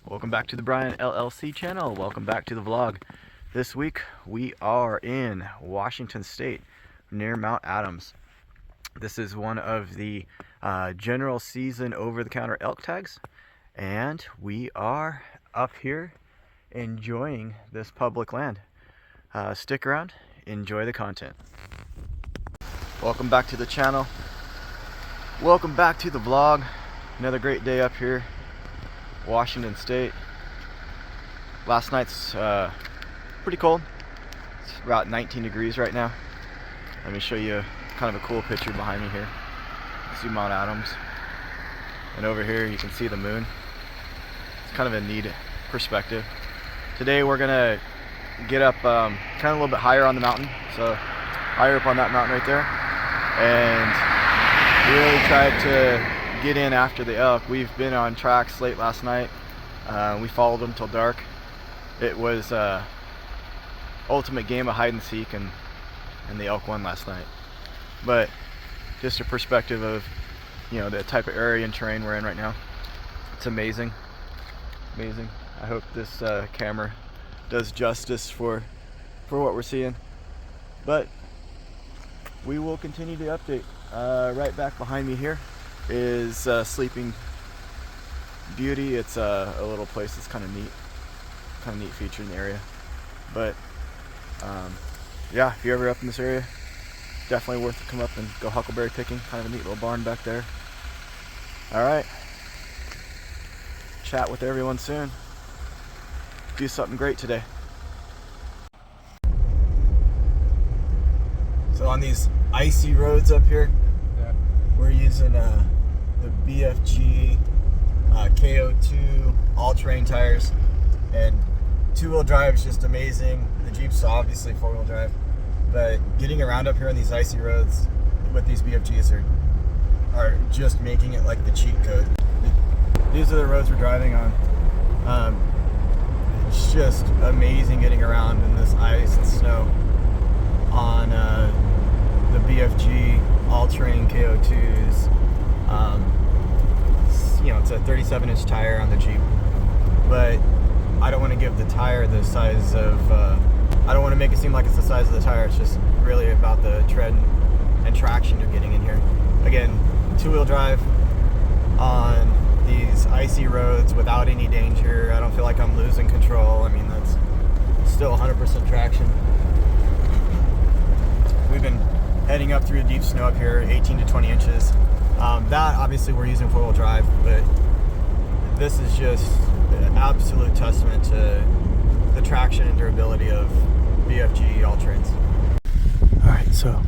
Welcome back to the Brian LLC channel. Welcome back to the vlog. This week we are in Washington State near Mount Adams. This is one of the general season over-the-counter elk tags, and we are up here enjoying this public land. Stick around, enjoy the content. Welcome back to the channel. Welcome back to the vlog. Another great day up here, Washington State. Last night's pretty cold. It's about 19 degrees right now. Let me show you kind of a cool picture behind me here. Zoom Mount Adams, and over here you can see the moon. It's kind of a neat perspective. Today we're gonna get up kind of a little bit higher on the mountain, so higher up on that mountain right there, and really tried to get in after the elk. We've been on tracks late last night. We followed them till dark. It was ultimate game of hide and seek, and the elk won last night. But just a perspective of, you know, the type of area and terrain we're in right now. It's amazing, amazing. I hope this camera does justice for what we're seeing. But we will continue to update. Right back behind me here is Sleeping Beauty. It's a little place that's kind of neat feature in the area. But yeah, if you're ever up in this area, definitely worth to come up and go huckleberry picking. Kind of a neat little barn back there. All right, chat with everyone soon. Do something great today. So on these icy roads up here, we're using the BFG KO2 all-terrain tires, and two-wheel drive is just amazing. The Jeep's obviously four-wheel drive, but getting around up here on these icy roads with these BFGs are just making it like the cheat code. These are the roads we're driving on. It's just amazing getting around in this ice and snow on the BFG all-terrain KO2s. You know, it's a 37-inch tire on the Jeep, but I don't want to give the tire the size of, I don't want to make it seem like it's the size of the tire. It's just really about the tread and traction you're getting in here. Again, two-wheel drive on these icy roads without any danger. I don't feel like I'm losing control. I mean, that's still 100% traction. We've been heading up through the deep snow up here, 18 to 20 inches. That obviously we're using four-wheel drive, but this is just an absolute testament to the traction and durability of BFG all-terrains. Alright, so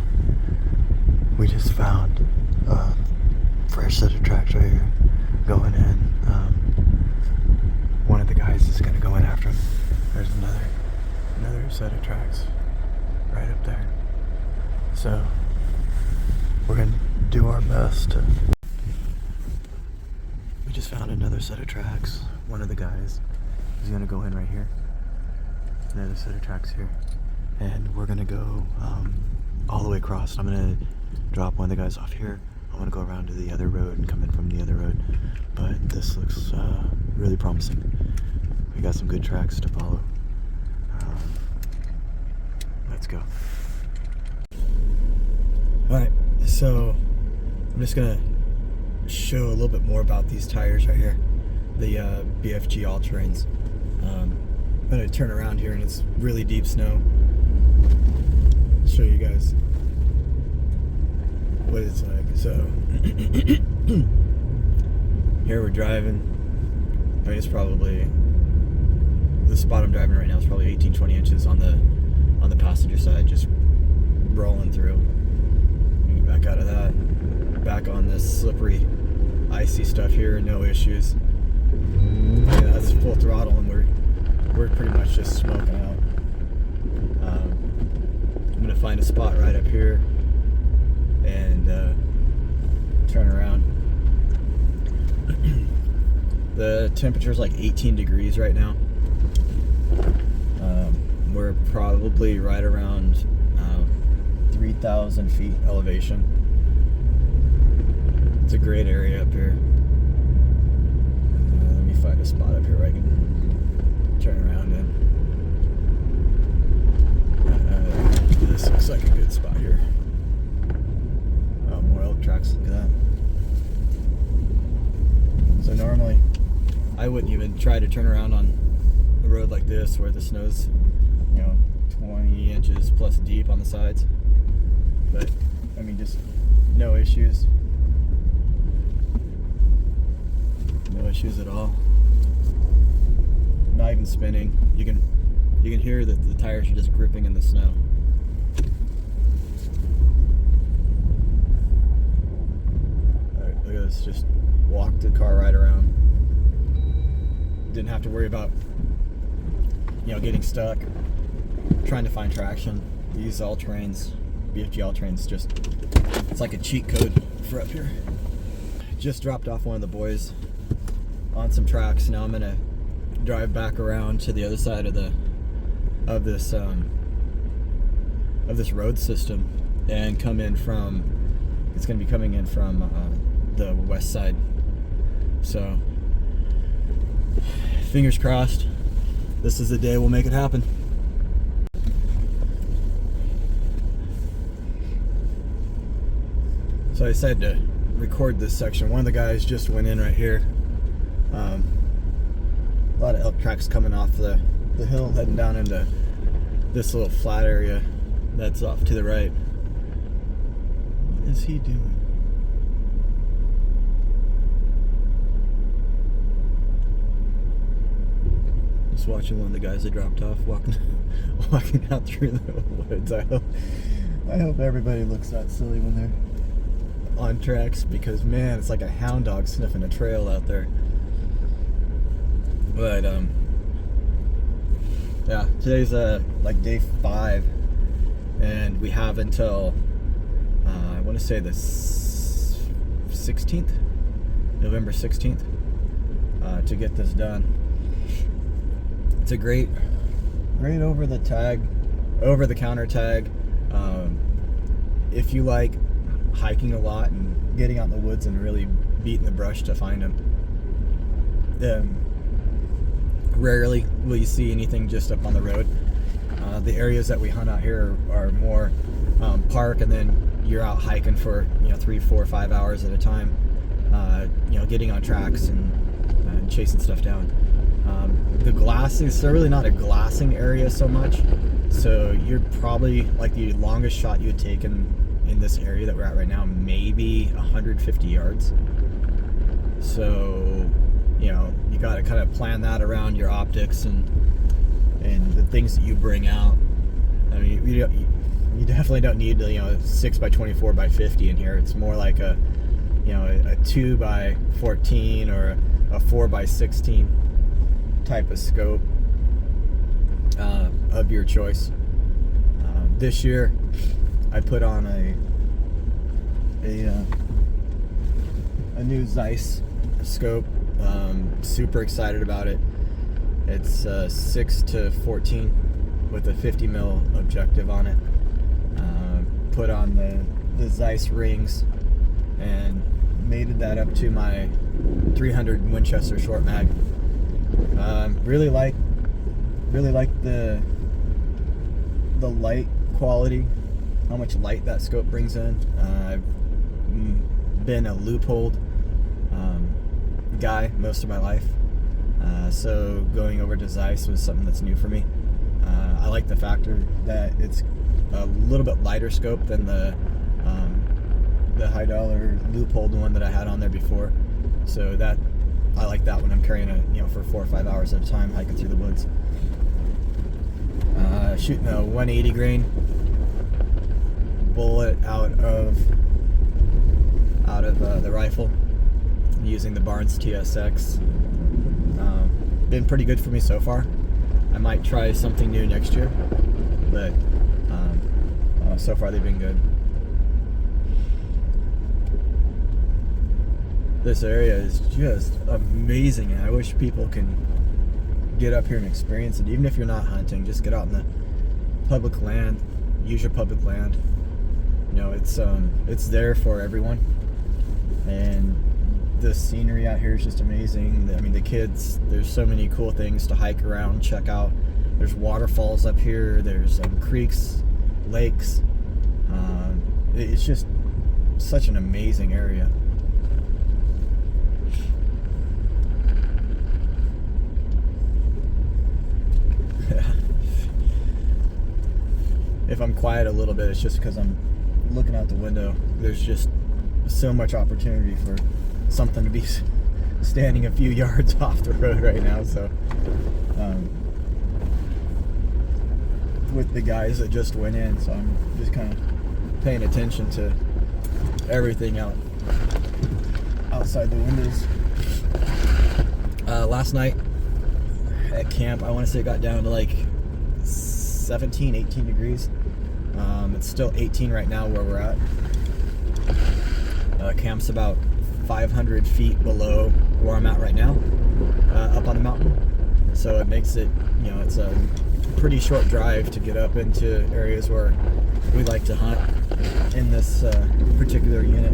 we just found a fresh set of tracks right here going in. One of the guys is going to go in after him. There's another set of tracks right up there. So we're going to do our best to... We just found another set of tracks. One of the guys is going to go in right here. Another set of tracks here. And we're going to go all the way across. I'm going to drop one of the guys off here. I'm going to go around to the other road and come in from the other road. But this looks really promising. We got some good tracks to follow. Let's go. Alright, so I'm just going to show a little bit more about these tires right here. The BFG all-terrains. I'm going to turn around here and it's really deep snow. I'll show you guys what it's like. So here we're driving. I mean, it's probably, the spot I'm driving right now is probably 18-20 inches on the passenger side, just rolling through. Get back out of that, back on this slippery icy stuff here, no issues. Yeah, that's full throttle, and we're pretty much just smoking out. I'm gonna find a spot right up here and turn around. The temperature's like 18 degrees right now. We're probably right around 3,000 feet elevation. It's a great area up here. Let me find a spot up here where I can turn around in. This looks like a good spot here. Oh, more elk tracks, look at that. So normally, I wouldn't even try to turn around on a road like this where the snow's, 20 inches plus deep on the sides. But, I mean, just no issues. No issues at all. Not even spinning. You can hear that the tires are just gripping in the snow. Alright, look at this. Just walked the car right around. Didn't have to worry about getting stuck, trying to find traction. These all-terrains, BFG all-terrains, it's like a cheat code for up here. Just dropped off one of the boys on some tracks. Now I'm gonna drive back around to the other side of this road system and come in from. It's gonna be coming in from the west side. So fingers crossed. This is the day we'll make it happen. So I decided to record this section. One of the guys just went in right here. A lot of elk tracks coming off the hill, heading down into this little flat area that's off to the right. What is he doing? Just watching one of the guys that dropped off walking out through the woods. I hope everybody looks that silly when they're on tracks, because man, it's like a hound dog sniffing a trail out there. But yeah, today's like day 5, and we have until I want to say the 16th, November 16th, to get this done. It's a great over the counter tag. If you like hiking a lot and getting out in the woods and really beating the brush to find them, rarely will you see anything just up on the road. The areas that we hunt out here are more park, and then you're out hiking for 3, 4, 5 hours at a time, getting on tracks and chasing stuff down. The glassing, so really not a glassing area so much. So you're probably, like, the longest shot you would take in this area that we're at right now, maybe 150 yards. So you got to kind of plan that around your optics and the things that you bring out. I mean, you definitely don't need 6 by 24 by 50 in here. It's more like a 2 by 14 or a 4 by 16 type of scope of your choice. This year I put on a new Zeiss scope. Super excited about it. It's 6-14 with a 50 mil objective on it. Put on the Zeiss rings and mated that up to my 300 Winchester short mag. Really like the light quality, how much light that scope brings in. I've been a loop-holed guy most of my life, so going over to Zeiss was something that's new for me. I like the factor that it's a little bit lighter scope than the high dollar loop-holed one that I had on there before, so that I like that when I'm carrying it for 4 or 5 hours at a time hiking through the woods. Shooting a 180 grain bullet out of the rifle using the Barnes TSX. Been pretty good for me so far. I might try something new next year, but so far they've been good. This area is just amazing, and I wish people can get up here and experience it. Even if you're not hunting, just get out in the public land, use your public land. It's there for everyone, and the scenery out here is just amazing. I mean, the kids, there's so many cool things to hike around, check out. There's waterfalls up here, there's creeks, lakes. It's just such an amazing area. If I'm quiet a little bit, it's just because I'm looking out the window. There's just so much opportunity for something to be standing a few yards off the road right now. So with the guys that just went in, so I'm just kind of paying attention to everything outside the windows. Last night at camp, I want to say it got down to like 17, 18 degrees. It's still 18 right now where we're at. Camp's about 500 feet below where I'm at right now, up on the mountain. So it makes it, you know, it's a pretty short drive to get up into areas where we like to hunt in this particular unit.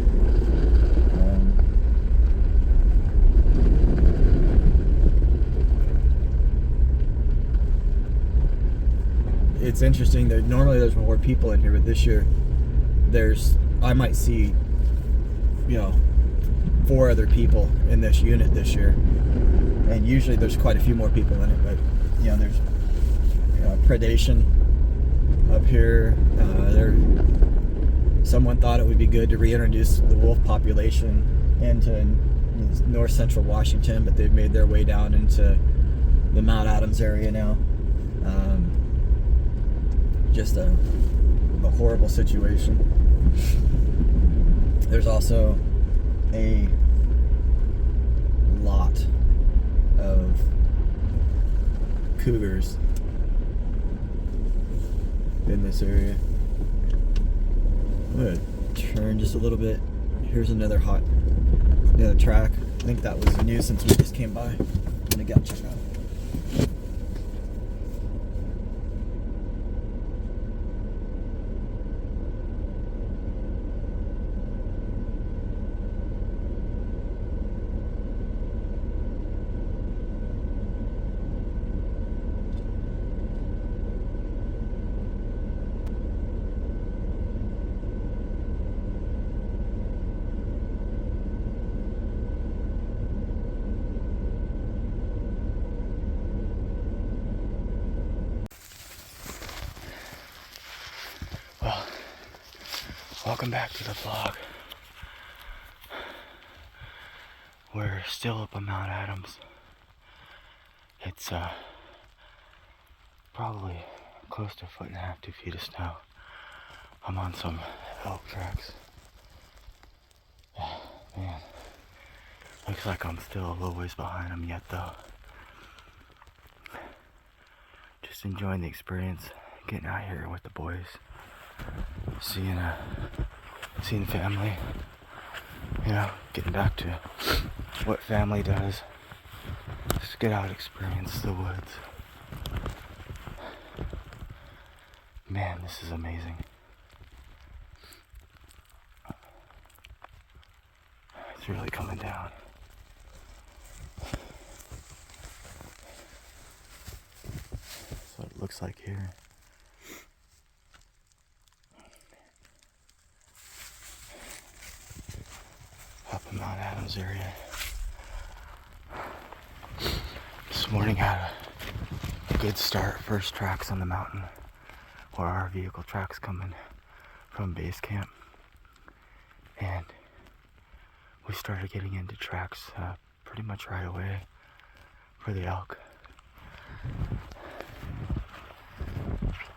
It's interesting that normally there's more people in here, but this year I might see, you know, 4 other people in this unit this year, and usually there's quite a few more people in it. But you know, there's predation up here. Someone thought it would be good to reintroduce the wolf population into north central Washington, but they've made their way down into the Mount Adams area now. Just a horrible situation. There's also a lot of cougars in this area. I'm gonna turn just a little bit. Here's another track. I think that was new since we just came by. I'm gonna go check it out. Well, welcome back to the vlog. We're still up on Mount Adams. It's probably close to 1.5 to 2 feet of snow. I'm on some elk tracks. Man, looks like I'm still a little ways behind them yet though. Just enjoying the experience, getting out here with the boys. Seeing family, you know, getting back to what family does. Just get out, experience the woods. Man, this is amazing. It's really coming down. That's what it looks like here. Up in Mount Adams area. This morning had a good start. First tracks on the mountain, where our vehicle tracks coming from base camp, and we started getting into tracks pretty much right away for the elk.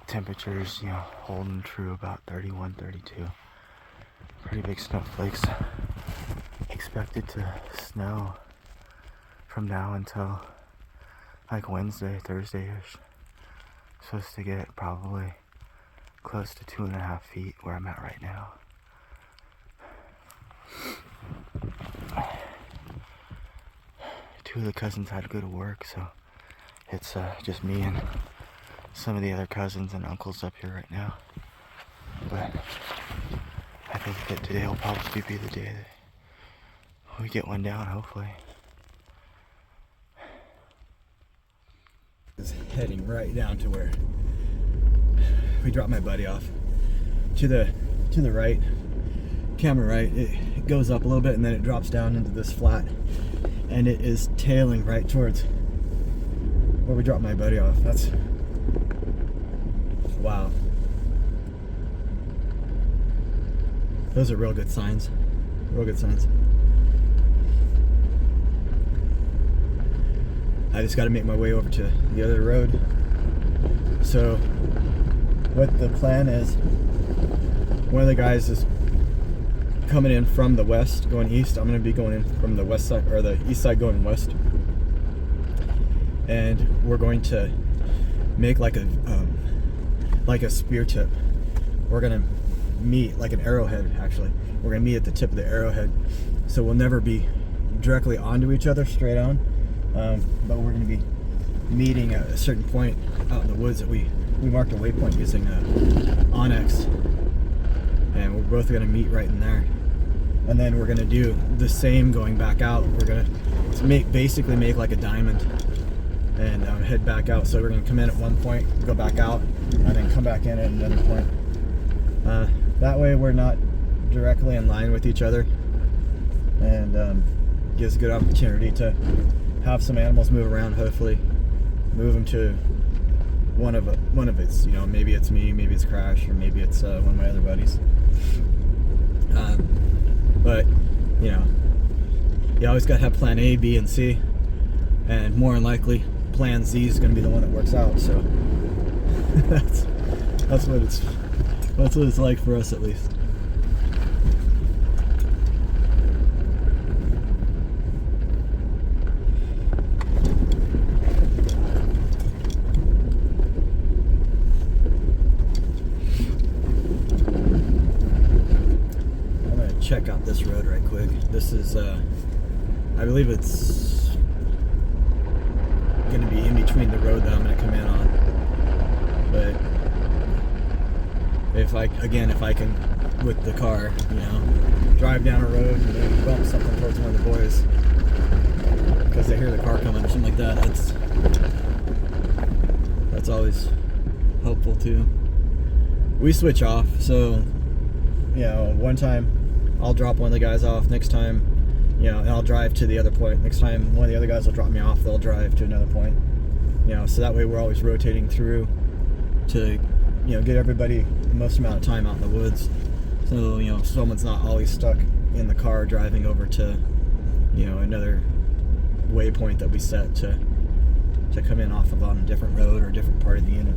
Temperatures, you know, holding true about 31, 32. Pretty big snowflakes. Expected to snow from now until like Wednesday, Thursday-ish. Supposed to get probably close to 2.5 feet where I'm at right now. Two of the cousins had to go to work, so it's just me and some of the other cousins and uncles up here right now. But I think that today will probably be the day that we get one down, hopefully. Is heading right down to where we dropped my buddy off. To the right, camera right, it goes up a little bit and then it drops down into this flat, and it is tailing right towards where we dropped my buddy off. That's wow. Those are real good signs. Real good signs. I just got to make my way over to the other road. So what the plan is, one of the guys is coming in from the west going east. I'm going to be going in from the west side, or the east side going west, and we're going to make like a spear tip. We're going to meet like an arrowhead. Actually, we're going to meet at the tip of the arrowhead, so we'll never be directly onto each other straight on, but we're going to be meeting at a certain point out in the woods that we marked a waypoint using Onyx, and we're both going to meet right in there. And then we're going to do the same going back out. We're going to basically make like a diamond and head back out. So we're going to come in at one point, go back out, and then come back in at another point. That way we're not directly in line with each other, and gives a good opportunity to have some animals move around. Hopefully move them to one of its, you know, maybe it's me, maybe it's Crash, or maybe it's one of my other buddies. But you know, you always got to have plan A, B, and C, and more than likely plan Z is going to be the one that works out. So that's what it's like for us, at least. Check out this road right quick. This is I believe it's going to be in between the road that I'm going to come in on, but if I can, with the car, you know, drive down a road and maybe bump something towards one of the boys because they hear the car coming or something like that, that's always helpful too. We switch off, so you know, one time I'll drop one of the guys off, next time, you know, and I'll drive to the other point. Next time one of the other guys will drop me off, they'll drive to another point. You know, so that way we're always rotating through to, you know, get everybody the most amount of time out in the woods. So, you know, someone's not always stuck in the car driving over to, you know, another waypoint that we set to come in off of on a different road or a different part of the unit.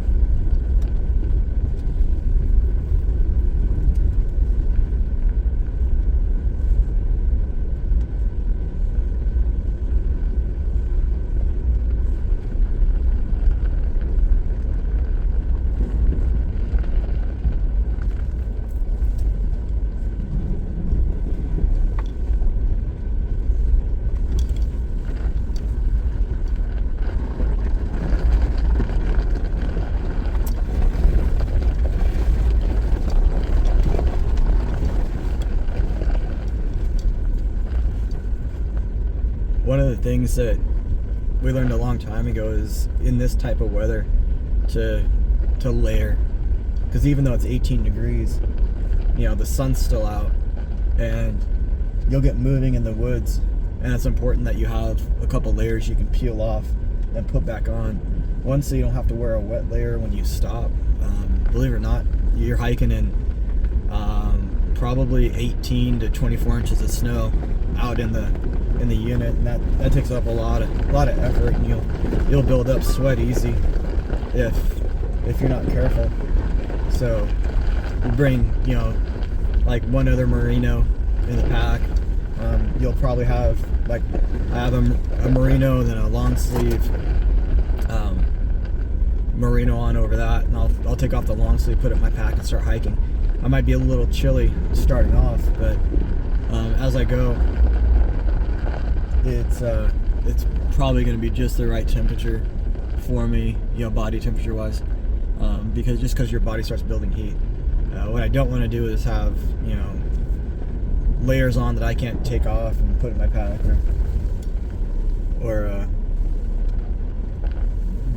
One of the things that we learned a long time ago is in this type of weather to layer, because even though it's 18 degrees, you know, the sun's still out and you'll get moving in the woods, and it's important that you have a couple layers you can peel off and put back on. One, so you don't have to wear a wet layer when you stop. Believe it or not, you're hiking in probably 18 to 24 inches of snow out in the unit, and that takes up a lot of effort, and you'll build up sweat easy if you're not careful. So you bring, you know, like one other merino in the pack. You'll probably have, like, I have a merino, then a long sleeve merino on over that, and I'll take off the long sleeve, put it in my pack, and start hiking. I might be a little chilly starting off, but as I go, it's probably going to be just the right temperature for me, you know, body temperature wise, because your body starts building heat. What I don't want to do is have, you know, layers on that I can't take off and put in my pack, or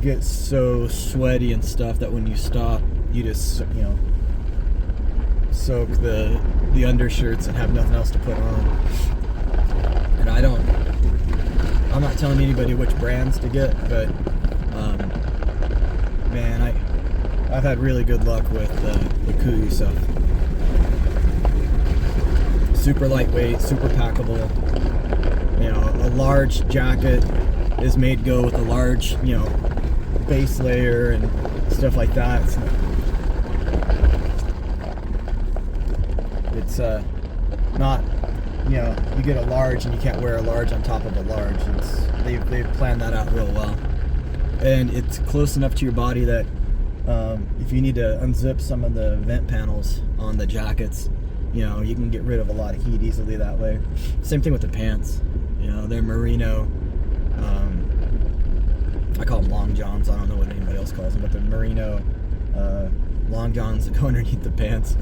get so sweaty and stuff that when you stop, you just, you know, soak the undershirts and have nothing else to put on. And I'm not telling anybody which brands to get, but man, I've had really good luck with the Kuiu stuff. Super lightweight, super packable. You know, a large jacket is made to go with a large, you know, base layer and stuff like that. It's not, you know, you get a large and you can't wear a large on top of a large. They've planned that out real well, and it's close enough to your body that if you need to unzip some of the vent panels on the jackets, you know, you can get rid of a lot of heat easily that way. Same thing with the pants. You know, they're merino. I call them long johns. I don't know what anybody else calls them, but they're merino long johns that go underneath the pants.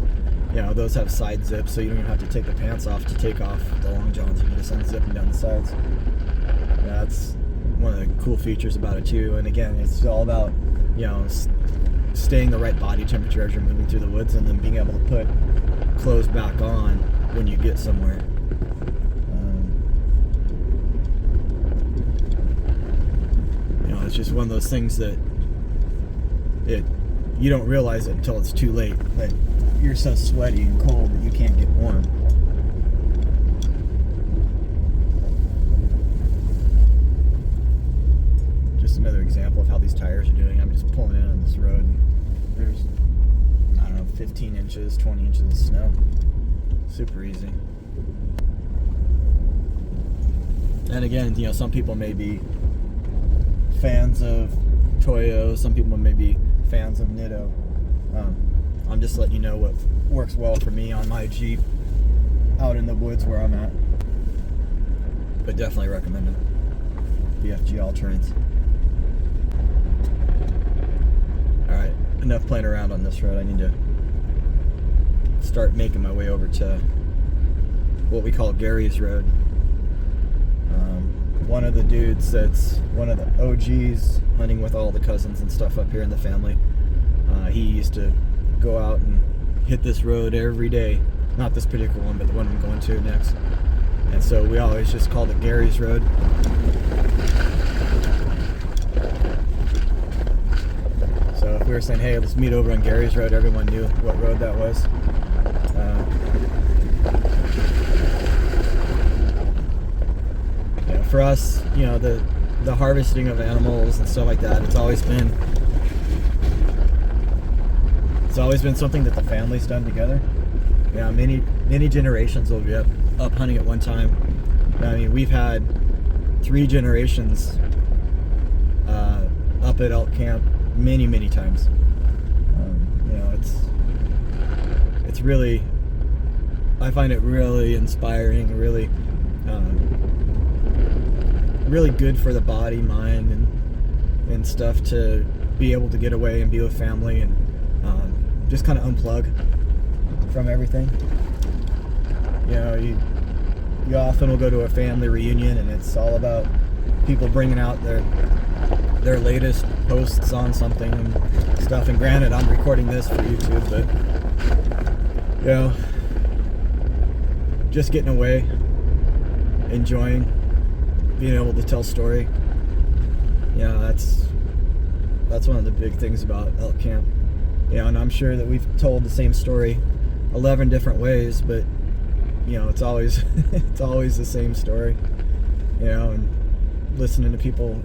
You know, those have side zips, so you don't even have to take the pants off to take off the long johns. You can just unzip them down the sides. Yeah, that's one of the cool features about it too. And again, it's all about, you know, staying the right body temperature as you're moving through the woods, and then being able to put clothes back on when you get somewhere. You know, it's just one of those things that you don't realize it until it's too late. That you're so sweaty and cold that you can't get warm. Just another example of how these tires are doing. I'm just pulling in on this road, and there's, I don't know, 15 inches, 20 inches of snow. Super easy. And again, you know, some people may be fans of Toyo, some people may be fans of Nitto. I'm just letting you know what works well for me on my Jeep out in the woods where I'm at. But definitely recommend it. BFG All terrains. Alright, enough playing around on this road. I need to start making my way over to what we call Gary's Road. One of the dudes that's one of the OGs hunting with all the cousins and stuff up here in the family, he used to go out and hit this road every day. Not this particular one, but the one I'm going to next. And so we always just called it Gary's Road. So if we were saying, hey, let's meet over on Gary's Road, everyone knew what road that was. You know, for us, you know, the harvesting of animals and stuff like that, it's always been something that the family's done together. Yeah, many generations will be up hunting at one time. I mean, we've had 3 generations up at elk camp many times. You know, it's really, I find it really inspiring, really really good for the body, mind, and stuff to be able to get away and be with family and just kind of unplug from everything. You know, you often will go to a family reunion and it's all about people bringing out their latest posts on something and stuff. And granted, I'm recording this for YouTube, but you know, just getting away, enjoying, being able to tell story. Yeah, that's one of the big things about elk camp. You know, and I'm sure that we've told the same story 11 different ways, but you know, it's always it's always the same story. You know, and listening to people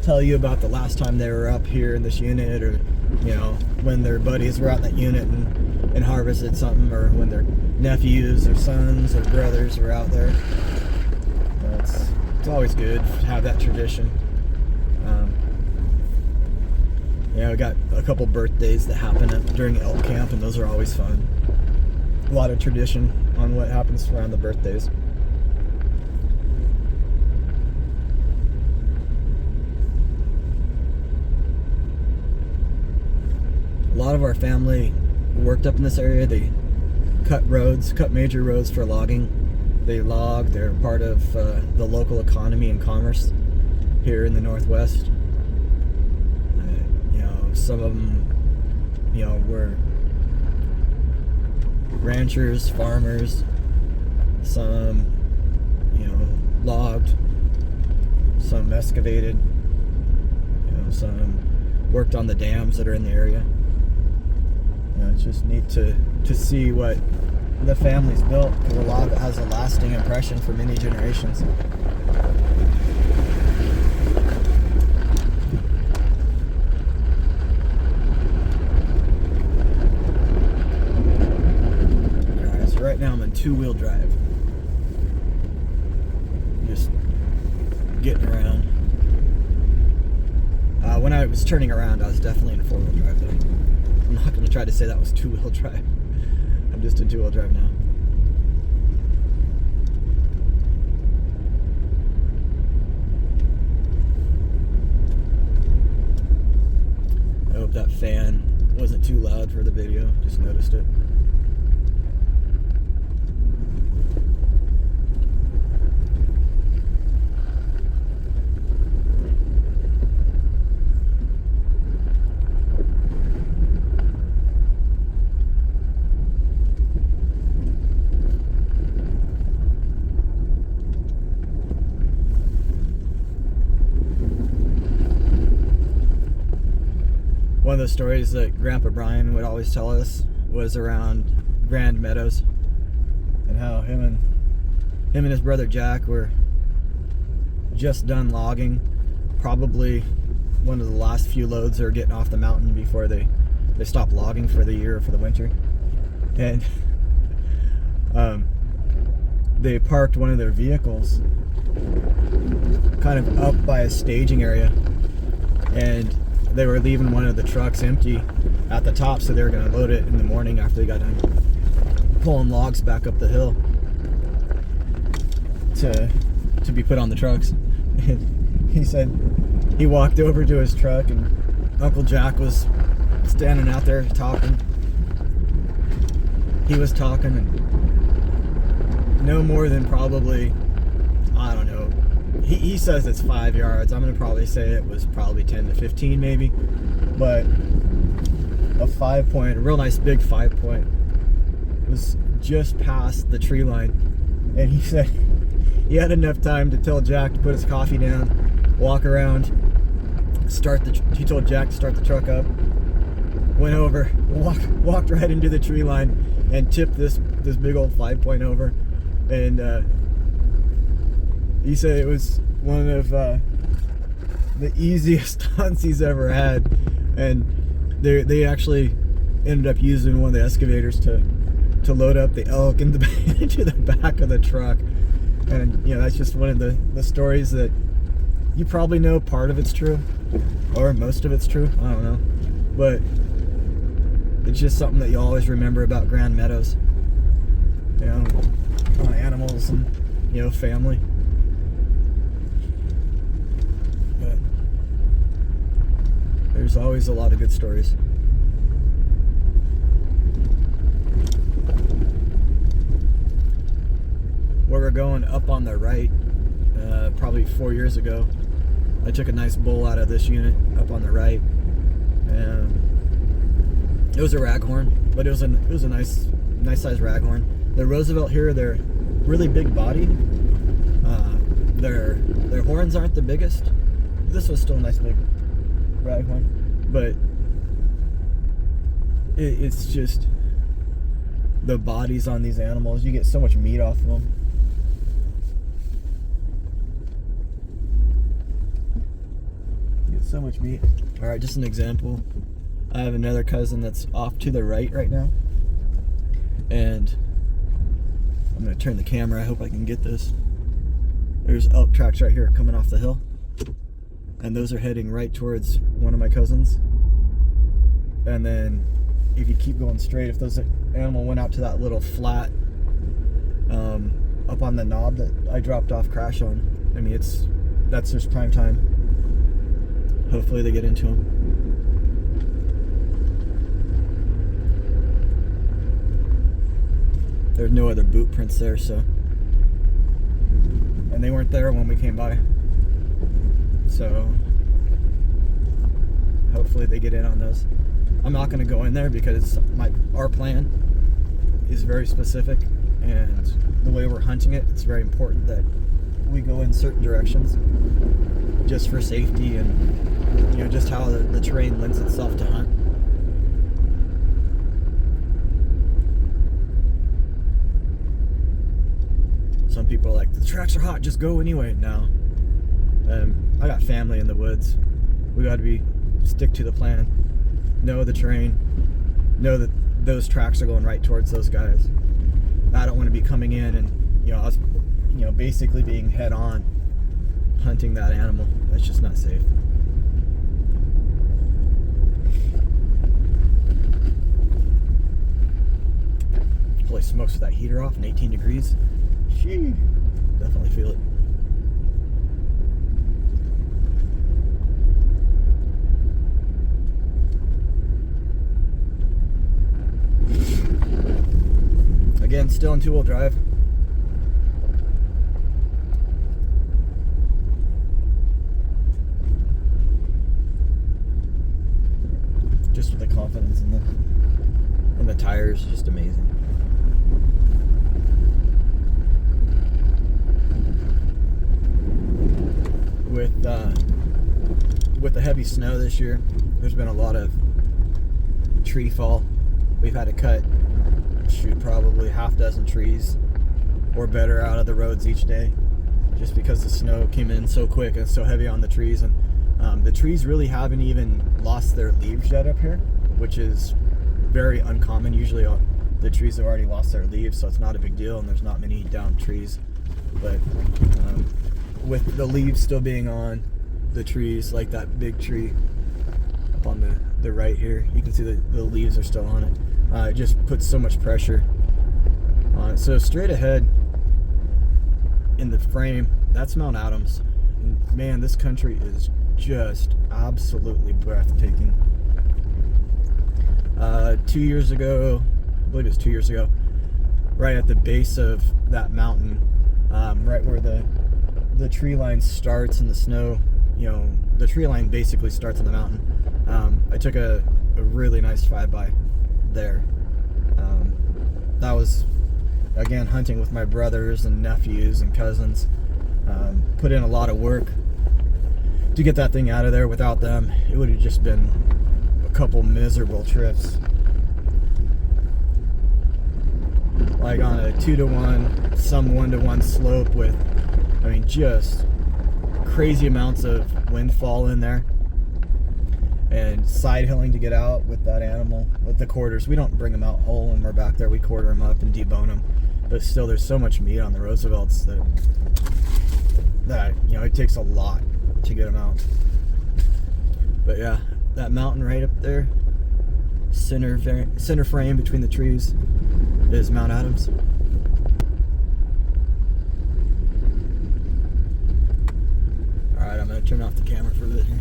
tell you about the last time they were up here in this unit, or you know, when their buddies were out in that unit and harvested something, or when their nephews or sons or brothers were out there. It's always good to have that tradition. Yeah, we got a couple birthdays that happen during elk camp, and those are always fun. A lot of tradition on what happens around the birthdays. A lot of our family worked up in this area. cut major roads for logging. They log, they're part of the local economy and commerce here in the Northwest. You know, some of them, you know, were ranchers, farmers. Some, you know, logged. Some excavated. You know, some worked on the dams that are in the area. You know, it's just neat to see what the family's built, because a lot of it has a lasting impression for many generations. Alright, so right now I'm in two-wheel drive. Just getting around. When I was turning around, I was definitely in four-wheel drive though. I'm not going to try to say that was two-wheel drive. I'm just in two-wheel drive now. I hope that fan wasn't too loud for the video. Just noticed it. One of the stories that Grandpa Brian would always tell us was around Grand Meadows, and how him and his brother Jack were just done logging, probably one of the last few loads they were getting off the mountain before they stopped logging for the year or for the winter. And they parked one of their vehicles kind of up by a staging area, and they were leaving one of the trucks empty at the top, so they were going to load it in the morning after they got done pulling logs back up the hill to be put on the trucks. And he said he walked over to his truck, and Uncle Jack was standing out there talking. He was talking, and no more than probably, I don't know, he says it's 5 yards. I'm going to probably say it was probably 10 to 15 maybe. But a 5 point, a real nice big 5 point, was just past the tree line. And he said he had enough time to tell Jack to put his coffee down, walk around, he told Jack to start the truck up, went over, walked right into the tree line and tipped this big old 5 point over. And he said it was one of the easiest hunts he's ever had, and they actually ended up using one of the excavators to load up the elk into the back of the truck. And you know, that's just one of the stories that you probably know part of it's true, or most of it's true, I don't know, but it's just something that you always remember about Grand Meadows, you know, on animals and, you know, family. But there's always a lot of good stories. Where we're going up on the right, probably 4 years ago, I took a nice bull out of this unit up on the right. It was a raghorn, but it was a nice sized raghorn. The Roosevelt here, they're really big bodied. Their horns aren't the biggest. This was still a nice big raghorn, but it's just the bodies on these animals. You get so much meat off of them. You get so much meat. All right, just an example. I have another cousin that's off to the right now, and I'm gonna turn the camera. I hope I can get this. There's elk tracks right here coming off the hill, and those are heading right towards one of my cousins. And then if you keep going straight, if those animal went out to that little flat up on the knob that I dropped off crash on, I mean, that's just prime time. Hopefully they get into them. There's no other boot prints there, so. And they weren't there when we came by. So hopefully they get in on those. I'm not going to go in there because our plan is very specific, and the way we're hunting it, it's very important that we go in certain directions just for safety and, you know, just how the terrain lends itself to hunt. Some people are like, the tracks are hot, just go anyway. No. I got family in the woods. We got to stick to the plan, know the terrain, know that those tracks are going right towards those guys. I don't want to be coming in and, you know, us, you know, basically being head on hunting that animal. That's just not safe. Holy smokes, with that heater off and 18 degrees. Shee, definitely feel it. Again, still in two-wheel drive. Just with the confidence in the tires, just amazing. With the heavy snow this year, there's been a lot of tree fall. We've had to cut, probably half dozen trees or better out of the roads each day, just because the snow came in so quick and so heavy on the trees. And the trees really haven't even lost their leaves yet up here, which is very uncommon. Usually the trees have already lost their leaves, so it's not a big deal, and there's not many downed trees. But with the leaves still being on the trees, like that big tree up on the right here, you can see the leaves are still on it. It just puts so much pressure on it. So straight ahead in the frame, that's Mount Adams. And man, this country is just absolutely breathtaking. 2 years ago, I believe it was 2 years ago, right at the base of that mountain, right where the tree line starts in the snow, you know, the tree line basically starts on the mountain. I took a really nice flyby there. That was, again, hunting with my brothers and nephews and cousins. Put in a lot of work to get that thing out of there. Without them, it would have just been a couple miserable trips. Like on a 2-to-1, some 1-to-1 slope with, I mean, just crazy amounts of windfall in there. And side hilling to get out with that animal. With the quarters, we don't bring them out whole when we're back there. We quarter them up and debone them. But still, there's so much meat on the Roosevelts that you know, it takes a lot to get them out. But yeah, that mountain right up there, center frame between the trees, is Mount Adams. All right, I'm gonna turn off the camera for a bit here.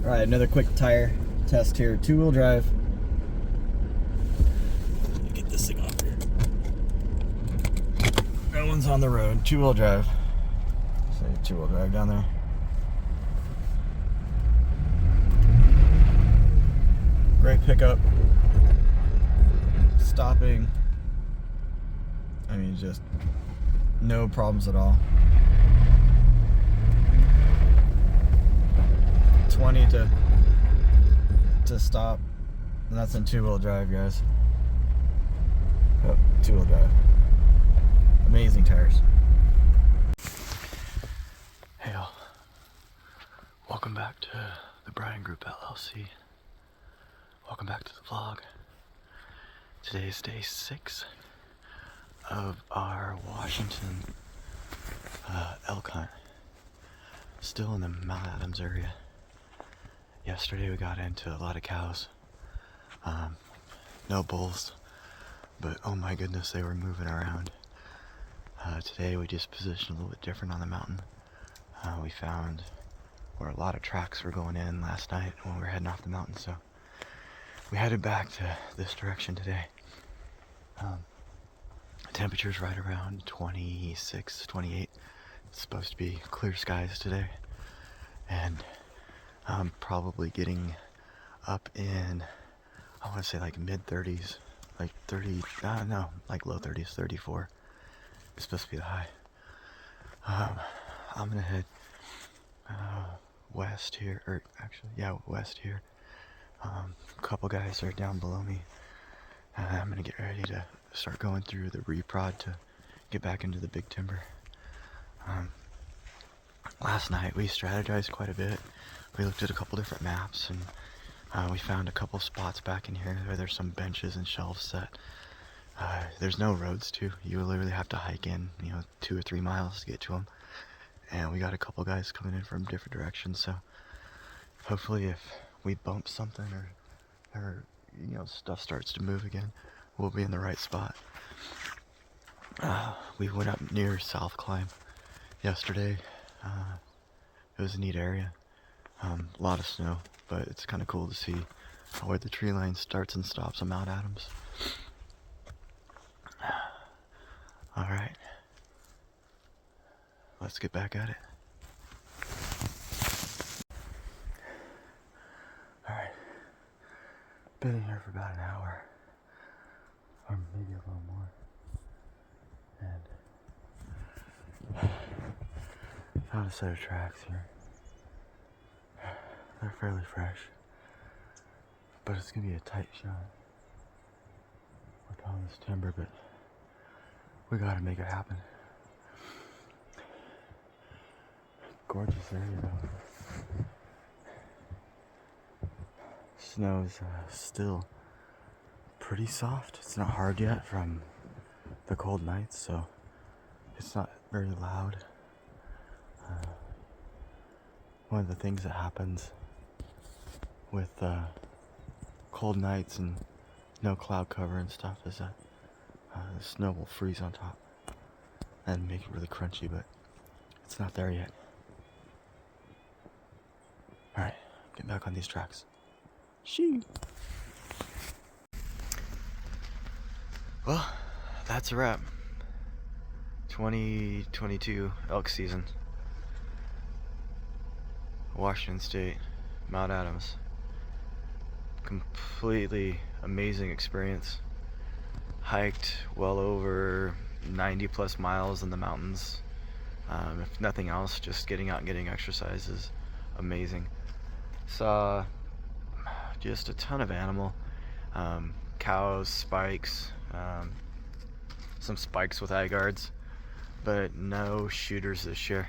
Alright, another quick tire test here. 2-wheel drive. Let me get this thing off here. That one's on the road. 2-wheel drive. Say 2-wheel drive down there. Great pickup. Stopping. I mean, just no problems at all. 20 to stop, and that's in 2-wheel drive, guys. Oh, 2-wheel drive. Amazing tires. Hey all, welcome back to the Brian Group LLC. Welcome back to the vlog. Today is day 6 of our Washington elk hunt. Still in the Mount Adams area. Yesterday we got into a lot of cows, no bulls, but oh my goodness, they were moving around. Today we just positioned a little bit different on the mountain. We found where a lot of tracks were going in last night when we were heading off the mountain, so we headed back to this direction today. Temperature's right around 26, 28. It's supposed to be clear skies today. And I'm probably getting up in, I want to say like mid 30s, like 30, no, like low 30s, 34. It's supposed to be the high. I'm gonna head west here, or actually, yeah, west here. A couple guys are down below me. I'm gonna get ready to start going through the reprod to get back into the big timber. Last night we strategized quite a bit. We looked at a couple different maps, and we found a couple spots back in here where there's some benches and shelves set. There's no roads to. You literally have to hike in, 2 or 3 miles to get to them. And we got a couple guys coming in from different directions, so hopefully if we bump something or stuff starts to move again, we'll be in the right spot. We went up near South Climb yesterday. It was a neat area. A lot of snow, but it's kind of cool to see where the tree line starts and stops on Mount Adams. Alright, let's get back at it. Alright, been in here for about an hour, or maybe a little more, and found a set of tracks here. They're fairly fresh, but it's gonna be a tight shot with all this timber, but we gotta make it happen. Gorgeous area though. Snow's still pretty soft. It's not hard yet from the cold nights, so it's not very loud. One of the things that happens with cold nights and no cloud cover and stuff is that the snow will freeze on top and make it really crunchy, but it's not there yet. Alright, get back on these tracks. Shoo! Well, that's a wrap. 2022 elk season. Washington State, Mount Adams. Completely amazing experience. Hiked well over 90 plus miles in the mountains. If nothing else, just getting out and getting exercise is amazing. Saw just a ton of animal. Cows, spikes, some spikes with eye guards, but no shooters this year.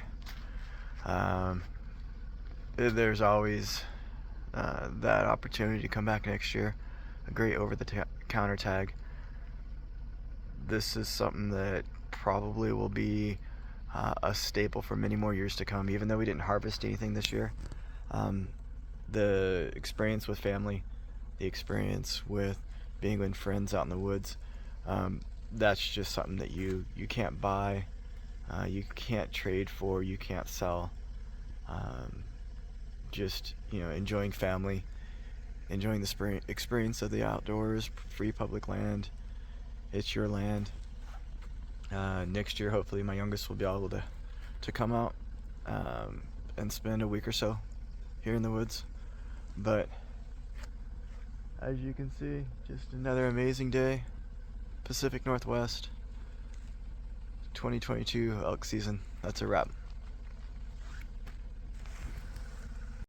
There's always that opportunity to come back next year. A great over-the-counter tag. This is something that probably will be a staple for many more years to come, even though we didn't harvest anything this year. The experience with family, the experience with being with friends out in the woods, that's just something that you can't buy, you can't trade for, you can't sell. Just enjoying family, enjoying the experience of the outdoors, free public land. It's your land. Next year hopefully my youngest will be able to come out and spend a week or so here in the woods. But as you can see, just another amazing day. Pacific Northwest 2022 elk season. That's a wrap.